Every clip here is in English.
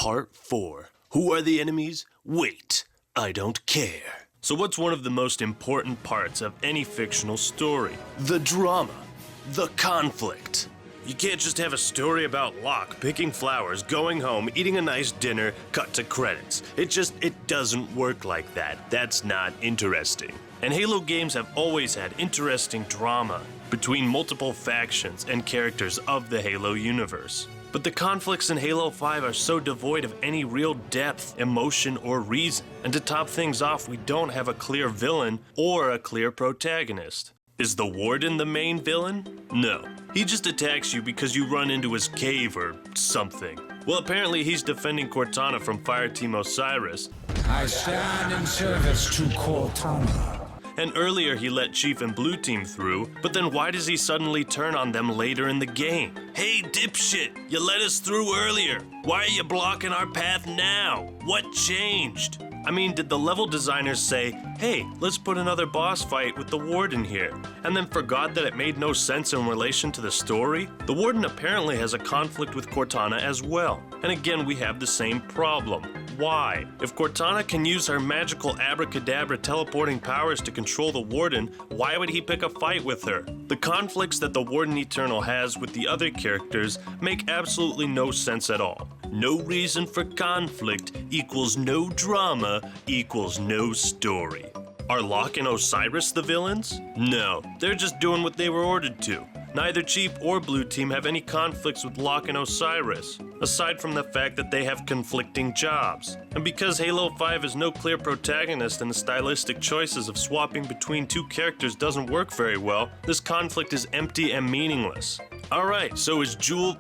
Part 4. Who are the enemies? Wait, I don't care. So what's one of the most important parts of any fictional story? The drama. The conflict. You can't just have a story about Locke picking flowers, going home, eating a nice dinner, cut to credits. It doesn't work like that. That's not interesting. And Halo games have always had interesting drama between multiple factions and characters of the Halo universe. But the conflicts in Halo 5 are so devoid of any real depth, emotion, or reason. And to top things off, we don't have a clear villain or a clear protagonist. Is the Warden the main villain? No. He just attacks you because you run into his cave or something. Well, apparently he's defending Cortana from Fireteam Osiris. I stand in service to Cortana. And earlier he let Chief and Blue Team through, but then why does he suddenly turn on them later in the game? Hey dipshit, you let us through earlier. Why are you blocking our path now? What changed? I mean, did the level designers say, hey, let's put another boss fight with the Warden here, and then forgot that it made no sense in relation to the story? The Warden apparently has a conflict with Cortana as well. And again, we have the same problem. Why? If Cortana can use her magical abracadabra teleporting powers to control the Warden, why would he pick a fight with her? The conflicts that the Warden Eternal has with the other characters make absolutely no sense at all. No reason for conflict equals no drama equals no story. Are Locke and Osiris the villains? No, they're just doing what they were ordered to. Neither Chief or Blue Team have any conflicts with Locke and Osiris, aside from the fact that they have conflicting jobs. And because Halo 5 has no clear protagonist and the stylistic choices of swapping between two characters doesn't work very well, this conflict is empty and meaningless. Alright, so is Jewel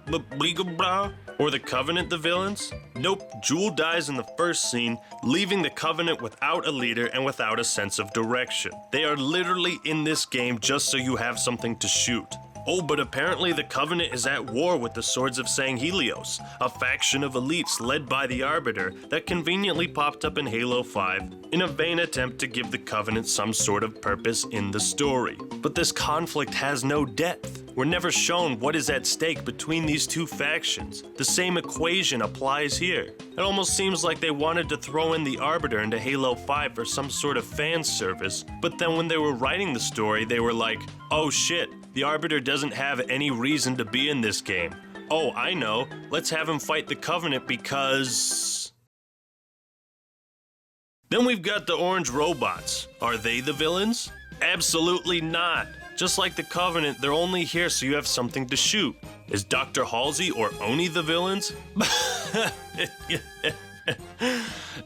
or the Covenant the villains? Nope, Jewel dies in the first scene, leaving the Covenant without a leader and without a sense of direction. They are literally in this game just so you have something to shoot. Oh, but apparently the Covenant is at war with the Swords of Sang Helios, a faction of elites led by the Arbiter that conveniently popped up in Halo 5 in a vain attempt to give the Covenant some sort of purpose in the story. But this conflict has no depth. We're never shown what is at stake between these two factions. The same equation applies here. It almost seems like they wanted to throw in the Arbiter into Halo 5 for some sort of fan service, but then when they were writing the story, they were like, oh shit, the Arbiter doesn't have any reason to be in this game. Oh, I know. Let's have him fight the Covenant because... Then we've got the orange robots. Are they the villains? Absolutely not. Just like the Covenant, they're only here so you have something to shoot. Is Dr. Halsey or Oni the villains?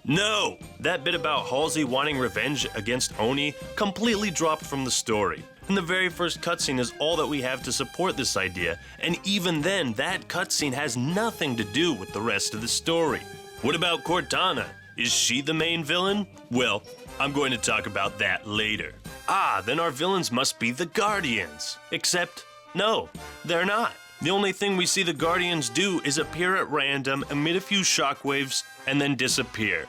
No! That bit about Halsey wanting revenge against Oni completely dropped from the story. And the very first cutscene is all that we have to support this idea, and even then, that cutscene has nothing to do with the rest of the story. What about Cortana? Is she the main villain? Well, I'm going to talk about that later. Ah, then our villains must be the Guardians. Except, no, they're not. The only thing we see the Guardians do is appear at random, emit a few shockwaves, and then disappear.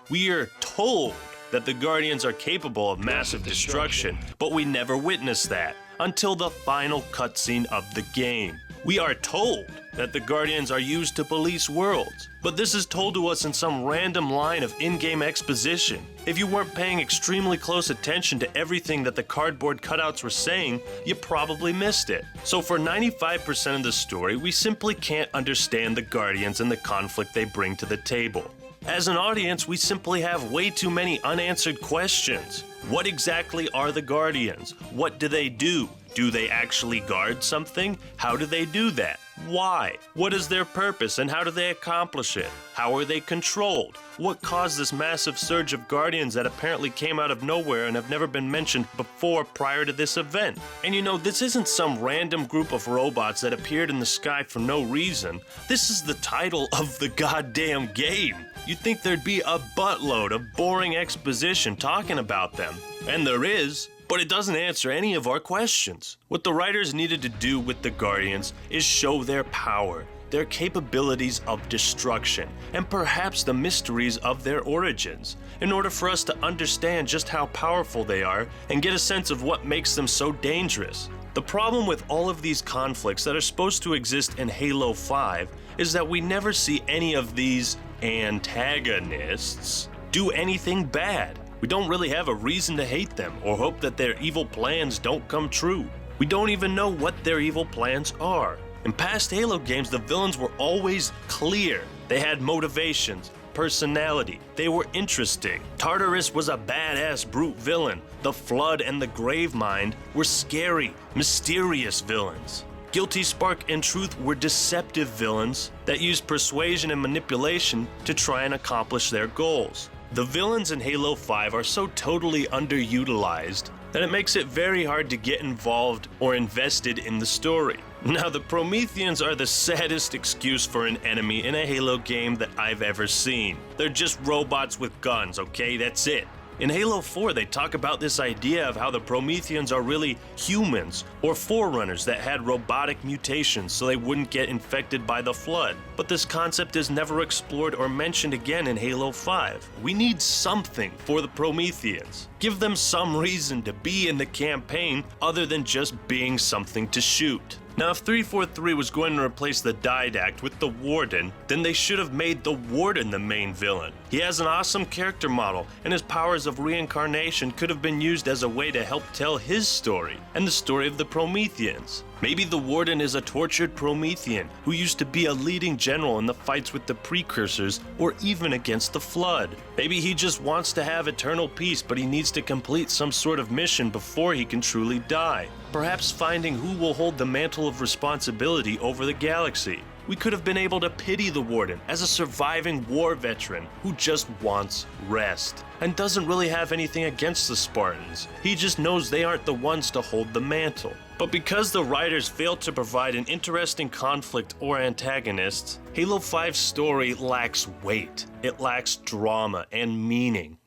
We are told that the Guardians are capable of massive destruction, but we never witness that until the final cutscene of the game. We are told that the Guardians are used to police worlds, but this is told to us in some random line of in-game exposition. If you weren't paying extremely close attention to everything that the cardboard cutouts were saying, you probably missed it. So for 95% of the story, we simply can't understand the Guardians and the conflict they bring to the table. As an audience, we simply have way too many unanswered questions. What exactly are the Guardians? What do they do? Do they actually guard something? How do they do that? Why? What is their purpose and how do they accomplish it? How are they controlled? What caused this massive surge of Guardians that apparently came out of nowhere and have never been mentioned before prior to this event? And you know, this isn't some random group of robots that appeared in the sky for no reason. This is the title of the goddamn game. You'd think there'd be a buttload of boring exposition talking about them. And there is. But it doesn't answer any of our questions. What the writers needed to do with the Guardians is show their power, their capabilities of destruction, and perhaps the mysteries of their origins, in order for us to understand just how powerful they are and get a sense of what makes them so dangerous. The problem with all of these conflicts that are supposed to exist in Halo 5 is that we never see any of these antagonists do anything bad. We don't really have a reason to hate them or hope that their evil plans don't come true. We don't even know what their evil plans are. In past Halo games, the villains were always clear. They had motivations, personality. They were interesting. Tartarus was a badass brute villain. The Flood and the Gravemind were scary, mysterious villains. Guilty Spark and Truth were deceptive villains that used persuasion and manipulation to try and accomplish their goals. The villains in Halo 5 are so totally underutilized that it makes it very hard to get involved or invested in the story. Now, the Prometheans are the saddest excuse for an enemy in a Halo game that I've ever seen. They're just robots with guns, okay? That's it. In Halo 4, they talk about this idea of how the Prometheans are really humans or forerunners that had robotic mutations so they wouldn't get infected by the Flood. But this concept is never explored or mentioned again in Halo 5. We need something for the Prometheans. Give them some reason to be in the campaign other than just being something to shoot. Now, if 343 was going to replace the Didact with the Warden, then they should have made the Warden the main villain. He has an awesome character model, and his powers of reincarnation could have been used as a way to help tell his story, and the story of the Prometheans. Maybe the Warden is a tortured Promethean who used to be a leading general in the fights with the Precursors or even against the Flood. Maybe he just wants to have eternal peace, but he needs to complete some sort of mission before he can truly die. Perhaps finding who will hold the mantle of responsibility over the galaxy. We could have been able to pity the Warden as a surviving war veteran who just wants rest and doesn't really have anything against the Spartans. He just knows they aren't the ones to hold the mantle. But because the writers failed to provide an interesting conflict or antagonists, Halo 5's story lacks weight. It lacks drama and meaning.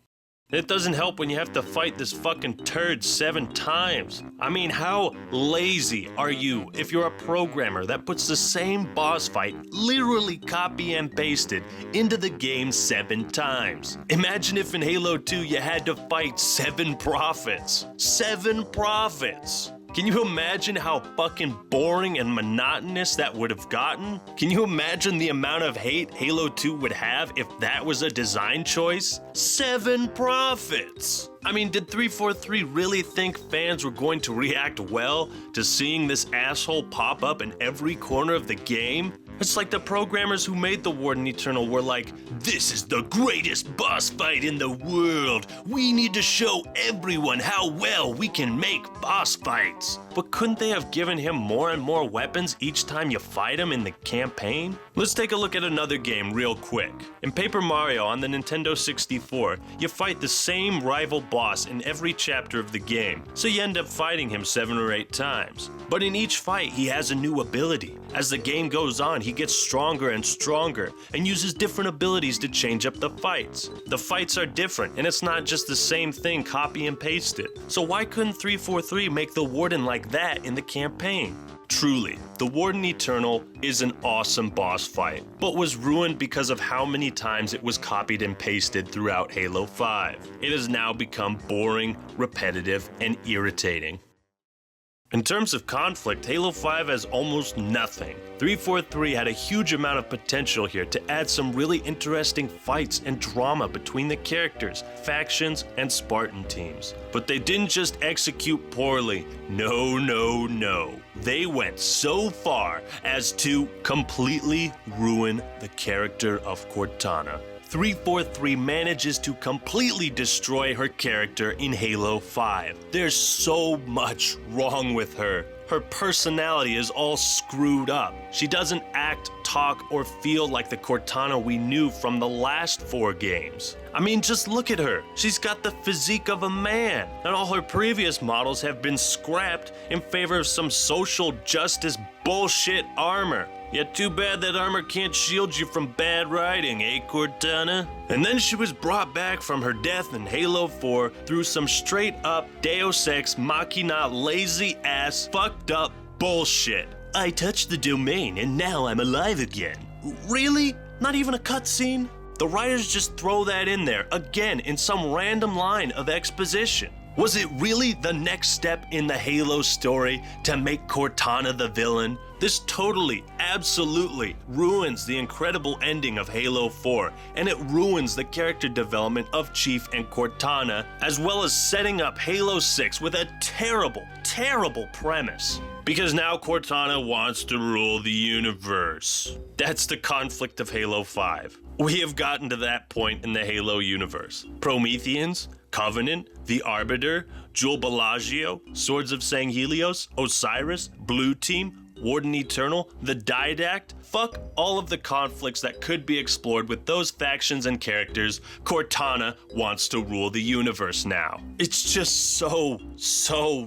It doesn't help when you have to fight this fucking turd 7 times. I mean, how lazy are you if you're a programmer that puts the same boss fight literally copy and pasted into the game 7 times? Imagine if in Halo 2 you had to fight 7 prophets. 7 prophets! Can you imagine how fucking boring and monotonous that would have gotten? Can you imagine the amount of hate Halo 2 would have if that was a design choice? 7 prophets! I mean, did 343 really think fans were going to react well to seeing this asshole pop up in every corner of the game? It's like the programmers who made the Warden Eternal were like, "This is the greatest boss fight in the world. We need to show everyone how well we can make boss fights." But couldn't they have given him more and more weapons each time you fight him in the campaign? Let's take a look at another game real quick. In Paper Mario on the Nintendo 64, you fight the same rival boss in every chapter of the game, so you end up fighting him 7 or 8 times. But in each fight, he has a new ability. As the game goes on, he gets stronger and stronger and uses different abilities to change up the fights. The fights are different, and it's not just the same thing copy and pasted. So why couldn't 343 make the Warden like that in the campaign? Truly, the Warden Eternal is an awesome boss fight, but was ruined because of how many times it was copied and pasted throughout Halo 5. It has now become boring, repetitive, and irritating. In terms of conflict, Halo 5 has almost nothing. 343 had a huge amount of potential here to add some really interesting fights and drama between the characters, factions, and Spartan teams. But they didn't just execute poorly. No. They went so far as to completely ruin the character of Cortana. 343 manages to completely destroy her character in Halo 5. There's so much wrong with her. Her personality is all screwed up. She doesn't act, talk, or feel like the Cortana we knew from the last 4 games. I mean, just look at her. She's got the physique of a man, and all her previous models have been scrapped in favor of some social justice bullshit armor. Yet too bad that armor can't shield you from bad riding, eh, Cortana? And then she was brought back from her death in Halo 4 through some straight up Deus Ex Machina lazy ass fucked up bullshit. I touched the domain and now I'm alive again. Really? Not even a cutscene? The writers just throw that in there, again, in some random line of exposition. Was it really the next step in the Halo story to make Cortana the villain? This totally, absolutely ruins the incredible ending of Halo 4, and it ruins the character development of Chief and Cortana, as well as setting up Halo 6 with a terrible, terrible premise. Because now Cortana wants to rule the universe. That's the conflict of Halo 5. We have gotten to that point in the Halo universe. Prometheans, Covenant, the Arbiter, Jewel Bellagio, Swords of Sanghelios, Osiris, Blue Team, Warden Eternal, the Didact, fuck all of the conflicts that could be explored with those factions and characters. Cortana wants to rule the universe now. It's just so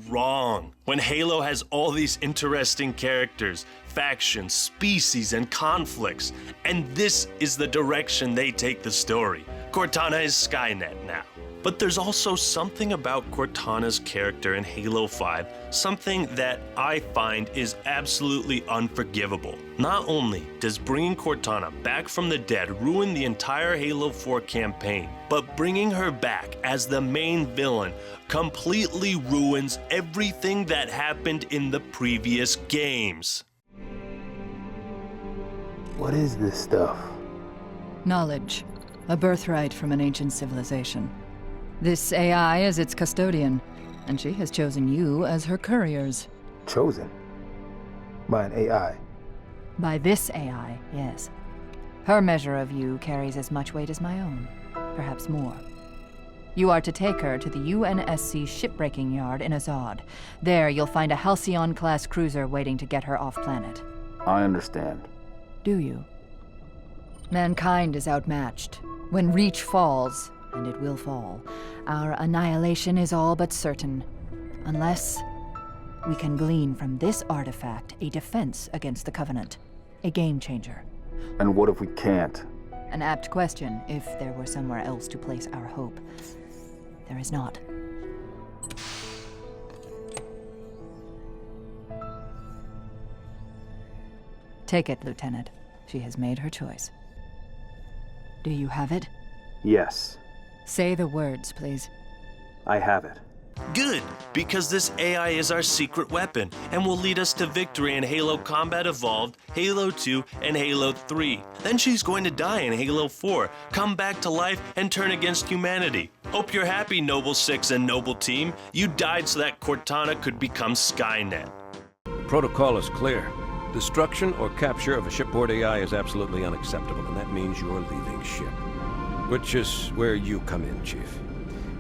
wrong. When Halo has all these interesting characters, factions, species, and conflicts, and this is the direction they take the story. Cortana is Skynet now. But there's also something about Cortana's character in Halo 5, something that I find is absolutely unforgivable. Not only does bringing Cortana back from the dead ruin the entire Halo 4 campaign, but bringing her back as the main villain completely ruins everything that happened in the previous games. What is this stuff? Knowledge. A birthright from an ancient civilization. This AI is its custodian, and she has chosen you as her couriers. Chosen? By an AI? By this AI, yes. Her measure of you carries as much weight as my own, perhaps more. You are to take her to the UNSC shipbreaking yard in Azad. There you'll find a Halcyon-class cruiser waiting to get her off-planet. I understand. Do you? Mankind is outmatched. When Reach falls, and it will fall, our annihilation is all but certain. Unless we can glean from this artifact a defense against the Covenant. A game changer. And what if we can't? An apt question, if there were somewhere else to place our hope. There is not. Take it, Lieutenant. She has made her choice. Do you have it? Yes. Say the words, please. I have it. Good, because this AI is our secret weapon and will lead us to victory in Halo Combat Evolved, Halo 2, and Halo 3. Then she's going to die in Halo 4, come back to life, and turn against humanity. Hope you're happy, Noble 6 and Noble Team. You died so that Cortana could become Skynet. The protocol is clear. Destruction or capture of a shipboard AI is absolutely unacceptable, and that means you're leaving ship. Which is where you come in, Chief.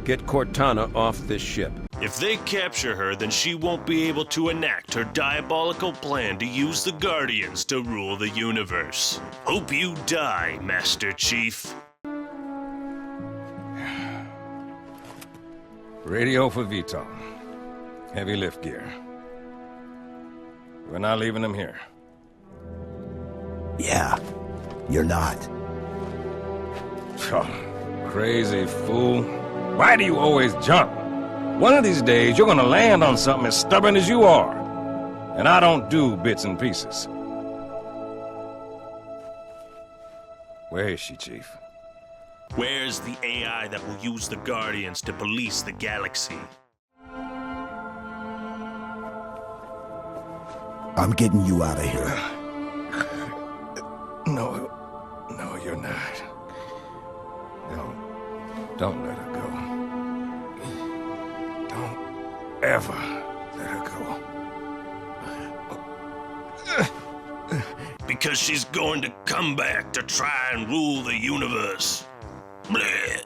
Get Cortana off this ship. If they capture her, then she won't be able to enact her diabolical plan to use the Guardians to rule the universe. Hope you die, Master Chief. Radio for Vito. Heavy lift gear. We're not leaving them here. Yeah, you're not. Oh, crazy fool. Why do you always jump? One of these days, you're gonna land on something as stubborn as you are. And I don't do bits and pieces. Where is she, Chief? Where's the AI that will use the Guardians to police the galaxy? I'm getting you out of here. No, you're not. Don't let her go. Don't ever let her go. Because she's going to come back to try and rule the universe. Blech.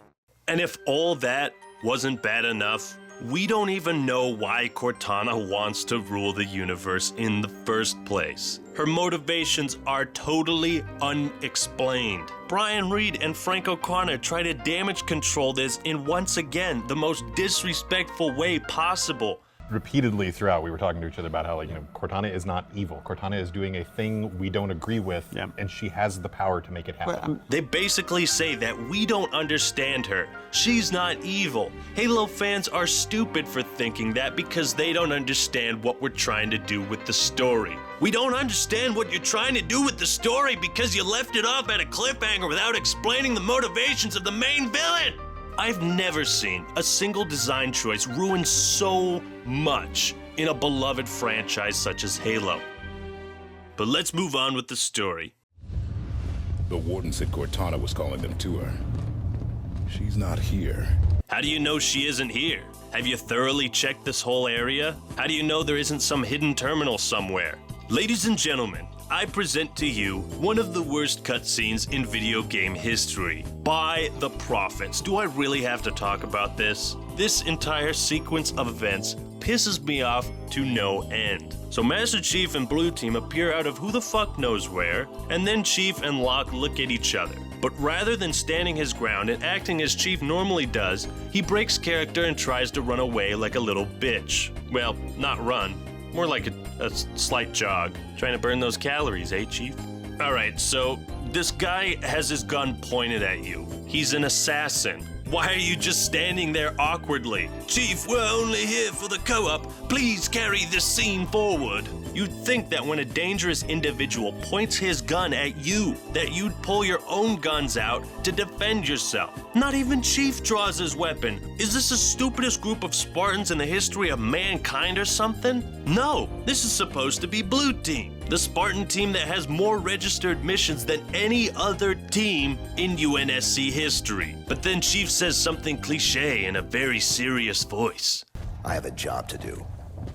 And if all that wasn't bad enough, we don't even know why Cortana wants to rule the universe in the first place. Her motivations are totally unexplained. Brian Reed and Frank O'Connor try to damage control this in, once again, the most disrespectful way possible. Repeatedly throughout, we were talking to each other about how, Cortana is not evil. Cortana is doing a thing we don't agree with, and she has the power to make it happen. They basically say that we don't understand her. She's not evil. Halo fans are stupid for thinking that because they don't understand what we're trying to do with the story. We don't understand what you're trying to do with the story because you left it off at a cliffhanger without explaining the motivations of the main villain. I've never seen a single design choice ruin so much in a beloved franchise such as Halo. but let's move on with the story. The warden said Cortana was calling them to her. She's not here. How do you know she isn't here? Have you thoroughly checked this whole area? How do you know there isn't some hidden terminal somewhere? Ladies and gentlemen, I present to you one of the worst cutscenes in video game history. By the Prophets. Do I really have to talk about this? This entire sequence of events pisses me off to no end. So Master Chief and Blue Team appear out of who the fuck knows where, and then Chief and Locke look at each other. But rather than standing his ground and acting as Chief normally does, he breaks character and tries to run away like a little bitch. Well, not run, more like a slight jog. Trying to burn those calories, eh, Chief? Alright, so this guy has his gun pointed at you. He's an assassin. Why are you just standing there awkwardly? Chief, we're only here for the co-op. Please carry this scene forward. You'd think that when a dangerous individual points his gun at you, that you'd pull your own guns out to defend yourself. Not even Chief draws his weapon. Is this the stupidest group of Spartans in the history of mankind or something? No, this is supposed to be Blue Team. The Spartan team that has more registered missions than any other team in UNSC history. But then Chief says something cliche in a very serious voice. I have a job to do.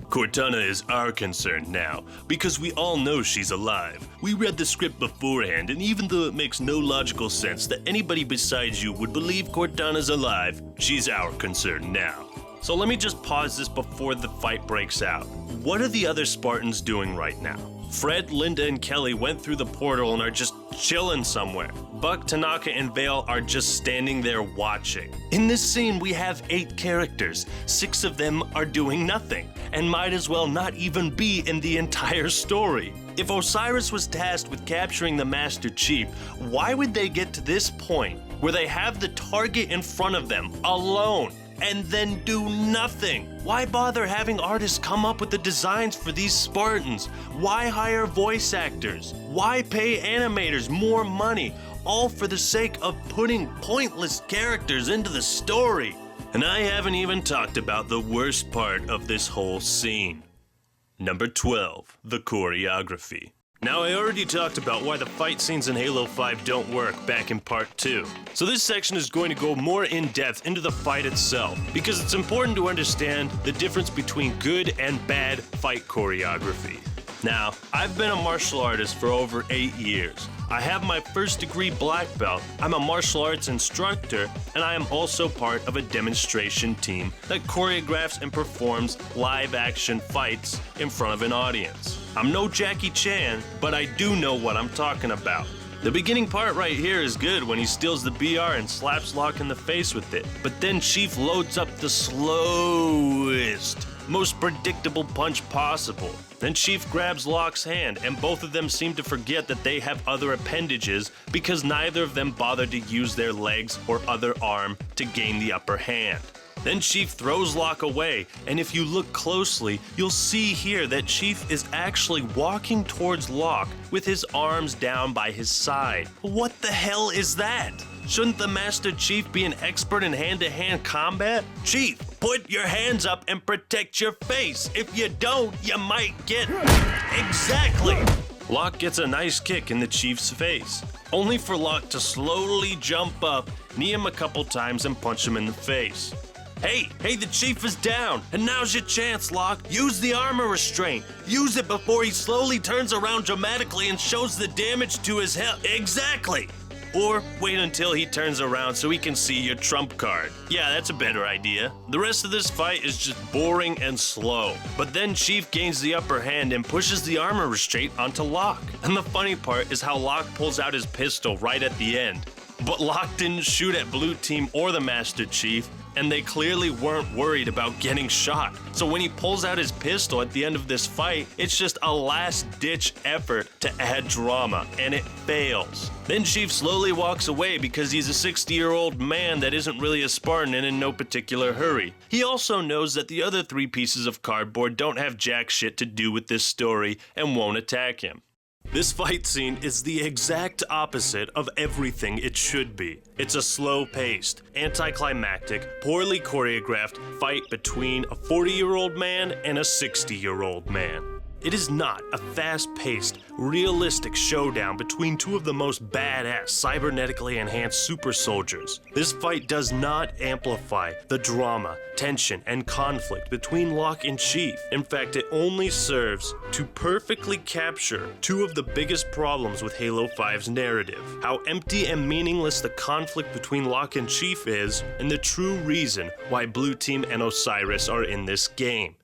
Cortana is our concern now, because we all know she's alive. We read the script beforehand, and even though it makes no logical sense that anybody besides you would believe Cortana's alive, she's our concern now. So let me just pause this before the fight breaks out. What are the other Spartans doing right now? Fred, Linda, and Kelly went through the portal and are just chilling somewhere. Buck, Tanaka, and Vale are just standing there watching. In this scene, we have 8 characters. 6 of them are doing nothing, and might as well not even be in the entire story. If Osiris was tasked with capturing the Master Chief, why would they get to this point where they have the target in front of them, alone, and then do nothing? Why bother having artists come up with the designs for these Spartans? Why hire voice actors? Why pay animators more money? All for the sake of putting pointless characters into the story. And I haven't even talked about the worst part of this whole scene. Number 12, the choreography. Now, I already talked about why the fight scenes in Halo 5 don't work back in part 2. So this section is going to go more in depth into the fight itself, because it's important to understand the difference between good and bad fight choreography. Now, I've been a martial artist for over 8 years. I have my first degree black belt, I'm a martial arts instructor, and I am also part of a demonstration team that choreographs and performs live action fights in front of an audience. I'm no Jackie Chan, but I do know what I'm talking about. The beginning part right here is good when he steals the BR and slaps Locke in the face with it, but then Chief loads up the slowest, most predictable punch possible. Then Chief grabs Locke's hand, and both of them seem to forget that they have other appendages because neither of them bothered to use their legs or other arm to gain the upper hand. Then Chief throws Locke away, and if you look closely, you'll see here that Chief is actually walking towards Locke with his arms down by his side. What the hell is that? Shouldn't the Master Chief be an expert in hand-to-hand combat? Chief, put your hands up and protect your face. If you don't, you might get... Exactly! Locke gets a nice kick in the Chief's face, only for Locke to slowly jump up, knee him a couple times, and punch him in the face. Hey, the Chief is down, and now's your chance, Locke. Use the armor restraint. Use it before he slowly turns around dramatically and shows the damage to his health. Exactly! Or wait until he turns around so he can see your trump card. Yeah, that's a better idea. The rest of this fight is just boring and slow. But then Chief gains the upper hand and pushes the armor restraint onto Locke. And the funny part is how Locke pulls out his pistol right at the end. But Locke didn't shoot at Blue Team or the Master Chief, and they clearly weren't worried about getting shot. So when he pulls out his pistol at the end of this fight, it's just a last-ditch effort to add drama, and it fails. Then Chief slowly walks away because he's a 60-year-old man that isn't really a Spartan and in no particular hurry. He also knows that the other 3 pieces of cardboard don't have jack shit to do with this story and won't attack him. This fight scene is the exact opposite of everything it should be. It's a slow-paced, anticlimactic, poorly choreographed fight between a 40-year-old man and a 60-year-old man. It is not a fast-paced, realistic showdown between two of the most badass, cybernetically enhanced super soldiers. This fight does not amplify the drama, tension, and conflict between Locke and Chief. In fact, it only serves to perfectly capture two of the biggest problems with Halo 5's narrative: how empty and meaningless the conflict between Locke and Chief is, and the true reason why Blue Team and Osiris are in this game.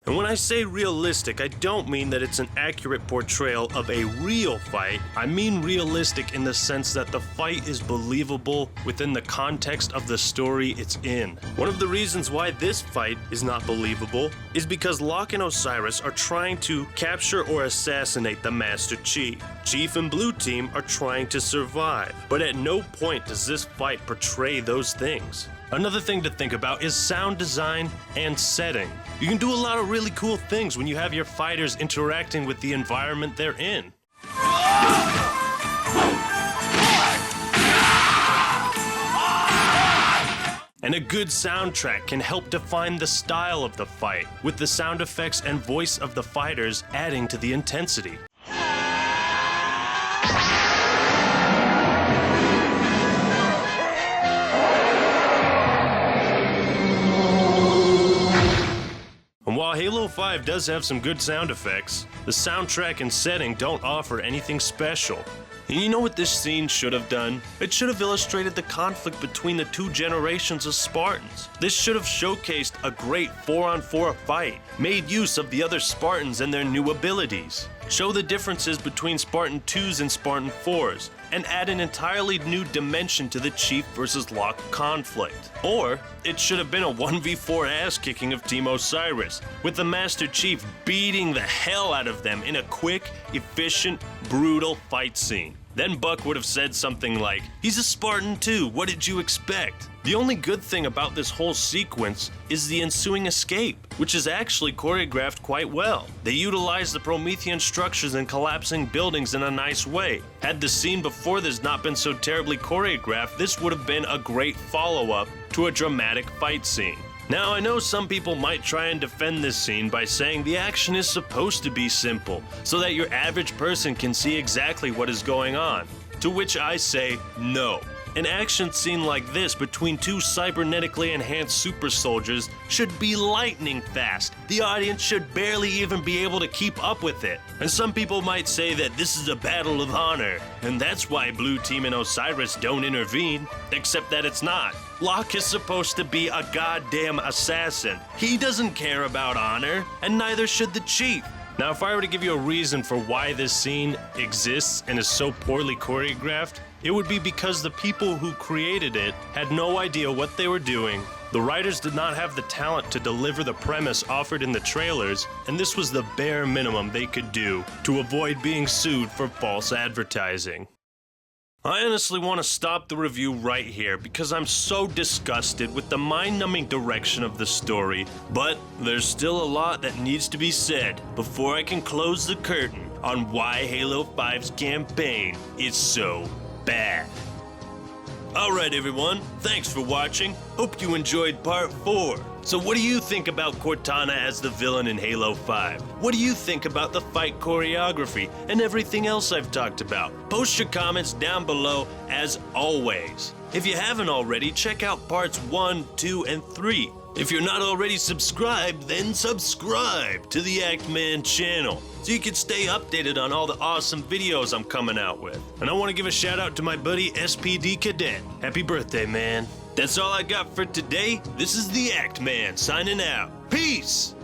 And when I say realistic, I don't mean that it's an accurate portrayal of a real fight. I mean realistic in the sense that the fight is believable within the context of the story it's in. One of the reasons why this fight is not believable is because Locke and Osiris are trying to capture or assassinate the Master Chief. Chief and Blue Team are trying to survive, but at no point does this fight portray those things. Another thing to think about is sound design and setting. You can do a lot of really cool things when you have your fighters interacting with the environment they're in. And a good soundtrack can help define the style of the fight, with the sound effects and voice of the fighters adding to the intensity. And while Halo 5 does have some good sound effects, the soundtrack and setting don't offer anything special. And you know what this scene should have done? It should have illustrated the conflict between the two generations of Spartans. This should have showcased a great 4-on-4 fight, made use of the other Spartans and their new abilities, show the differences between Spartan 2s and Spartan 4s, and add an entirely new dimension to the Chief versus Locke conflict. Or, it should have been a 1v4 ass-kicking of Team Osiris, with the Master Chief beating the hell out of them in a quick, efficient, brutal fight scene. Then Buck would have said something like, "He's a Spartan too, what did you expect?" The only good thing about this whole sequence is the ensuing escape, which is actually choreographed quite well. They utilize the Promethean structures and collapsing buildings in a nice way. Had the scene before this not been so terribly choreographed, this would have been a great follow-up to a dramatic fight scene. Now, I know some people might try and defend this scene by saying the action is supposed to be simple, so that your average person can see exactly what is going on. To which I say, no. An action scene like this between two cybernetically enhanced super soldiers should be lightning fast. The audience should barely even be able to keep up with it. And some people might say that this is a battle of honor, and that's why Blue Team and Osiris don't intervene, except that it's not. Locke is supposed to be a goddamn assassin. He doesn't care about honor, and neither should the Chief. Now, if I were to give you a reason for why this scene exists and is so poorly choreographed, it would be because the people who created it had no idea what they were doing. The writers did not have the talent to deliver the premise offered in the trailers, and this was the bare minimum they could do to avoid being sued for false advertising. I honestly want to stop the review right here because I'm so disgusted with the mind-numbing direction of the story, but there's still a lot that needs to be said before I can close the curtain on why Halo 5's campaign is so bad. Alright everyone, thanks for watching. Hope you enjoyed part 4. So what do you think about Cortana as the villain in Halo 5? What do you think about the fight choreography and everything else I've talked about? Post your comments down below as always. If you haven't already, check out parts 1, 2, and 3. If you're not already subscribed, then subscribe to the Actman channel so you can stay updated on all the awesome videos I'm coming out with. And I want to give a shout out to my buddy SPD Cadet. Happy birthday, man. That's all I got for today. This is the Actman signing out. Peace!